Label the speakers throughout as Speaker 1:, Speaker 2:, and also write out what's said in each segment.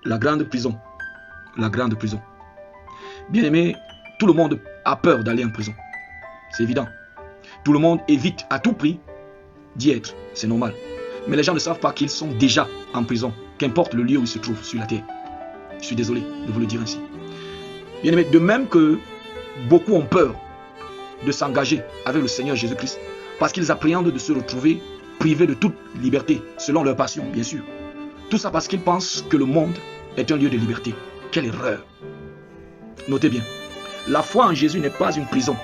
Speaker 1: La grande prison. La grande prison. Bien aimé, tout le monde a peur d'aller en prison. C'est évident. Tout le monde évite à tout prix d'y être. C'est normal. Mais les gens ne savent pas qu'ils sont déjà en prison, qu'importe le lieu où ils se trouvent sur la terre. Je suis désolé de vous le dire ainsi. Bien aimé, de même que beaucoup ont peur de s'engager avec le Seigneur Jésus-Christ, parce qu'ils appréhendent de se retrouver privés de toute liberté, selon leur passion, bien sûr. Tout ça parce qu'ils pensent que le monde est un lieu de liberté. Quelle erreur! Notez bien, la foi en Jésus n'est pas une prison.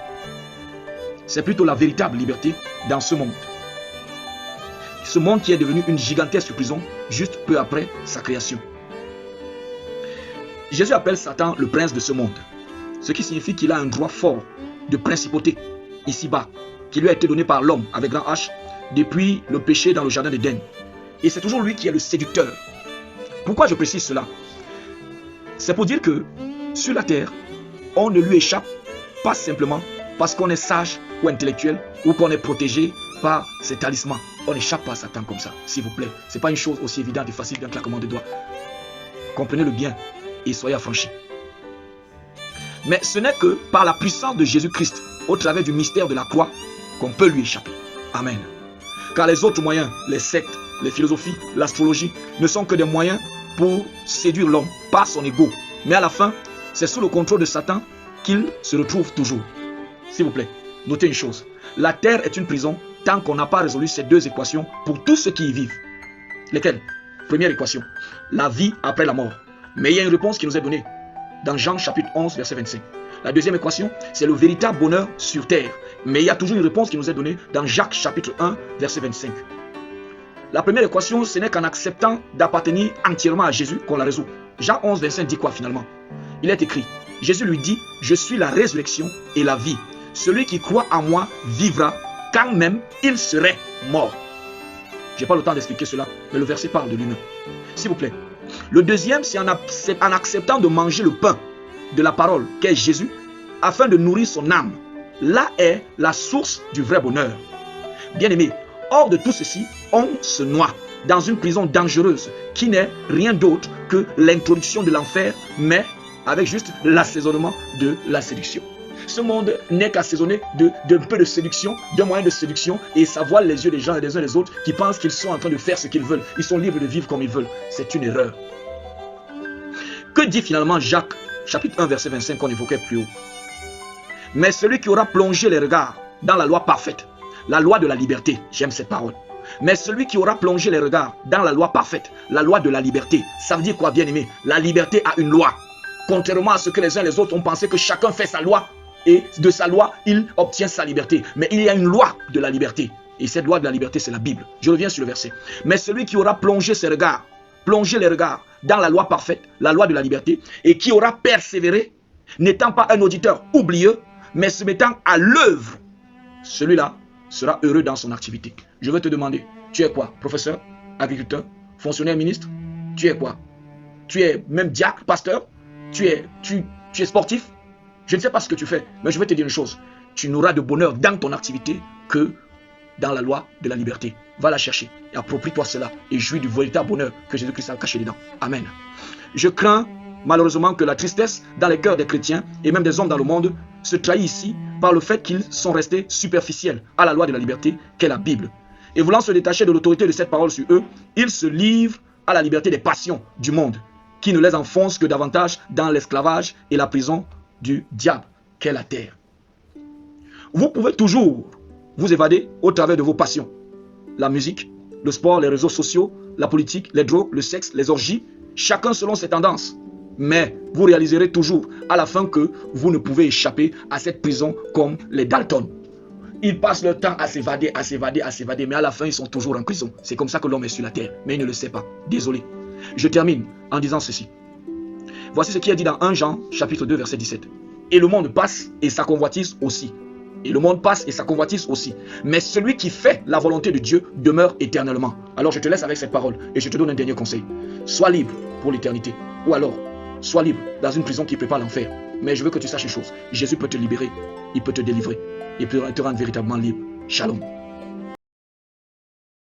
Speaker 1: C'est plutôt la véritable liberté dans ce monde. Ce monde qui est devenu une gigantesque prison juste peu après sa création. Jésus appelle Satan le prince de ce monde, ce qui signifie qu'il a un droit fort de principauté ici-bas, qui lui a été donné par l'homme avec grand H depuis le péché dans le jardin d'Éden. Et c'est toujours lui qui est le séducteur. Pourquoi je précise cela? C'est pour dire que sur la terre, on ne lui échappe pas simplement parce qu'on est sage ou intellectuel ou qu'on est protégé par ses talismans. On n'échappe pas à Satan comme ça, s'il vous plaît. Ce n'est pas une chose aussi évidente et facile d'un claquement de doigts. Comprenez-le bien et soyez affranchis. Mais ce n'est que par la puissance de Jésus-Christ, au travers du mystère de la croix, qu'on peut lui échapper. Amen. Car les autres moyens, les sectes, les philosophies, l'astrologie, ne sont que des moyens pour séduire l'homme par son ego. Mais à la fin, c'est sous le contrôle de Satan qu'il se retrouve toujours. S'il vous plaît, notez une chose. La terre est une prison tant qu'on n'a pas résolu ces deux équations pour tous ceux qui y vivent. Lesquelles? Première équation, la vie après la mort. Mais il y a une réponse qui nous est donnée dans Jean chapitre 11, verset 25. La deuxième équation, c'est le véritable bonheur sur terre. Mais il y a toujours une réponse qui nous est donnée dans Jacques chapitre 1, verset 25. La première équation, ce n'est qu'en acceptant d'appartenir entièrement à Jésus qu'on la résout. Jean 11, 25 dit quoi finalement? Il est écrit, Jésus lui dit, je suis la résurrection et la vie. Celui qui croit en moi vivra quand même il serait mort. Je n'ai pas le temps d'expliquer cela, mais le verset parle de lui-même. S'il vous plaît. Le deuxième, c'est en acceptant de manger le pain de la parole, qu'est Jésus, afin de nourrir son âme. Là est la source du vrai bonheur. Bien-aimé, hors de tout ceci, on se noie dans une prison dangereuse qui n'est rien d'autre que l'introduction de l'enfer, mais avec juste l'assaisonnement de la séduction. Ce monde n'est qu'assaisonné d'un peu de séduction, d'un moyen de séduction, et ça voile les yeux des gens et des uns des autres qui pensent qu'ils sont en train de faire ce qu'ils veulent. Ils sont libres de vivre comme ils veulent. C'est une erreur. Que dit finalement Jacques, chapitre 1, verset 25 qu'on évoquait plus haut? Mais celui qui aura plongé les regards dans la loi parfaite, la loi de la liberté, j'aime cette parole. Mais celui qui aura plongé les regards dans la loi parfaite, la loi de la liberté, ça veut dire quoi, bien aimé? La liberté a une loi. Contrairement à ce que les uns et les autres ont pensé que chacun fait sa loi, et de sa loi, il obtient sa liberté. Mais il y a une loi de la liberté. Et cette loi de la liberté, c'est la Bible. Je reviens sur le verset. Mais celui qui aura plongé ses regards, plongé les regards dans la loi parfaite, la loi de la liberté, et qui aura persévéré, n'étant pas un auditeur oublieux, mais se mettant à l'œuvre, celui-là sera heureux dans son activité. Je veux te demander, tu es quoi? Professeur, agriculteur, fonctionnaire, ministre? Tu es quoi? Tu es même diacre, pasteur? Tu es sportif? Je ne sais pas ce que tu fais, mais je vais te dire une chose. Tu n'auras de bonheur dans ton activité que dans la loi de la liberté. Va la chercher et approprie-toi cela et jouis du véritable bonheur que Jésus-Christ a caché dedans. Amen. Je crains malheureusement que la tristesse dans les cœurs des chrétiens et même des hommes dans le monde se trahit ici par le fait qu'ils sont restés superficiels à la loi de la liberté qu'est la Bible. Et voulant se détacher de l'autorité de cette parole sur eux, ils se livrent à la liberté des passions du monde qui ne les enfonce que davantage dans l'esclavage et la prison du diable qu'est la terre. Vous pouvez toujours vous évader au travers de vos passions. La musique, le sport, les réseaux sociaux, la politique, les drogues, le sexe, les orgies, chacun selon ses tendances. Mais vous réaliserez toujours à la fin que vous ne pouvez échapper à cette prison comme les Dalton. Ils passent leur temps à s'évader, mais à la fin ils sont toujours en prison. C'est comme ça que l'homme est sur la terre, mais il ne le sait pas. Désolé. Je termine en disant ceci. Voici ce qui est dit dans 1 Jean, chapitre 2, verset 17. Et le monde passe et sa convoitise aussi. Et le monde passe et sa convoitise aussi. Mais celui qui fait la volonté de Dieu demeure éternellement. Alors je te laisse avec cette parole et je te donne un dernier conseil. Sois libre pour l'éternité. Ou alors, sois libre dans une prison qui prépare l'enfer. Mais je veux que tu saches une chose. Jésus peut te libérer, il peut te délivrer. Il peut te rendre véritablement libre. Shalom.